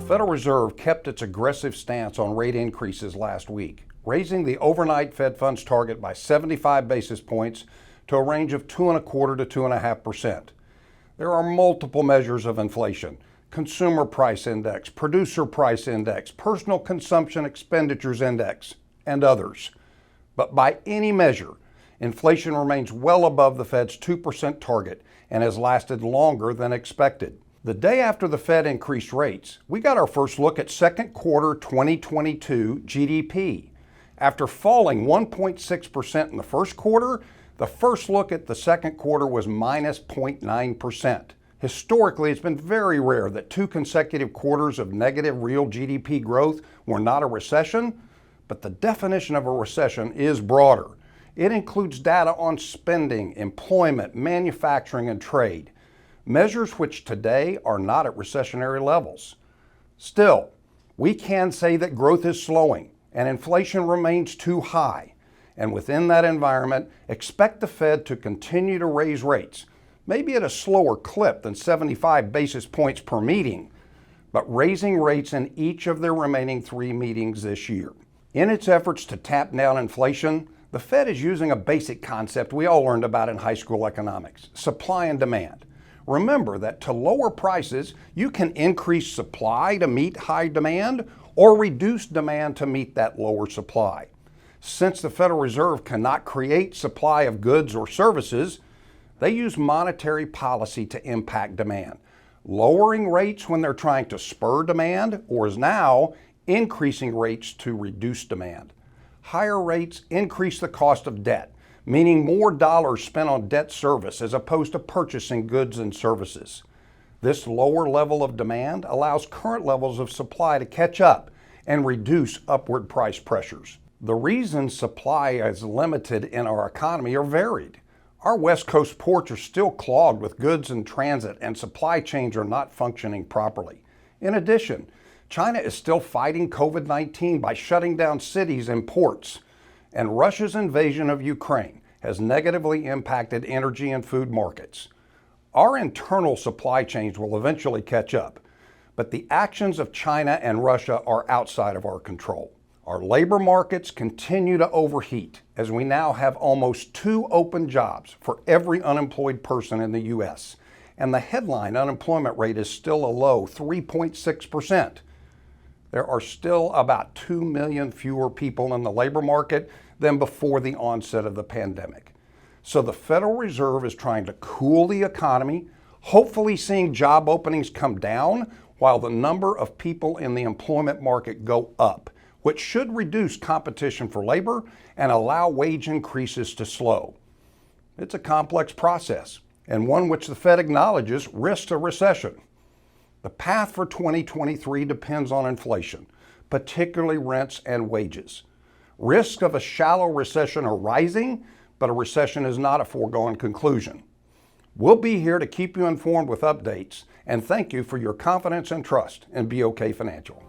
Federal Reserve kept its aggressive stance on rate increases last week, raising the overnight Fed funds target by 75 basis points to a range of 2.25% to 2.5%. There are multiple measures of inflation: consumer price index, producer price index, personal consumption expenditures index, and others. But by any measure, inflation remains well above the Fed's 2% target and has lasted longer than expected. The day after the Fed increased rates, we got our first look at second quarter 2022 GDP. After falling 1.6% in the first quarter, the first look at the second quarter was minus 0.9%. Historically, it's been very rare that 2 consecutive quarters of negative real GDP growth were not a recession, but the definition of a recession is broader. It includes data on spending, employment, manufacturing, and trade, measures which today are not at recessionary levels. Still, we can say that growth is slowing and inflation remains too high. And within that environment, expect the Fed to continue to raise rates, maybe at a slower clip than 75 basis points per meeting, but raising rates in each of their remaining 3 meetings this year. In its efforts to tap down inflation, the Fed is using a basic concept we all learned about in high school economics: supply and demand. Remember that to lower prices, you can increase supply to meet high demand or reduce demand to meet that lower supply. Since the Federal Reserve cannot create supply of goods or services, they use monetary policy to impact demand, lowering rates when they're trying to spur demand, or as now, increasing rates to reduce demand. Higher rates increase the cost of debt, meaning more dollars spent on debt service as opposed to purchasing goods and services. This lower level of demand allows current levels of supply to catch up and reduce upward price pressures. The reasons supply is limited in our economy are varied. Our West Coast ports are still clogged with goods in transit and supply chains are not functioning properly. In addition, China is still fighting COVID-19 by shutting down cities and ports, and Russia's invasion of Ukraine has negatively impacted energy and food markets. Our internal supply chains will eventually catch up, but the actions of China and Russia are outside of our control. Our labor markets continue to overheat as we now have almost 2 open jobs for every unemployed person in the U.S., and the headline unemployment rate is still a low 3.6%. There are still about 2 million fewer people in the labor market than before the onset of the pandemic. So the Federal Reserve is trying to cool the economy, hopefully seeing job openings come down while the number of people in the employment market go up, which should reduce competition for labor and allow wage increases to slow. It's a complex process, and one which the Fed acknowledges risks a recession. The path for 2023 depends on inflation, particularly rents and wages. Risks of a shallow recession are rising, but a recession is not a foregone conclusion. We'll be here to keep you informed with updates, and thank you for your confidence and trust in BOK Financial.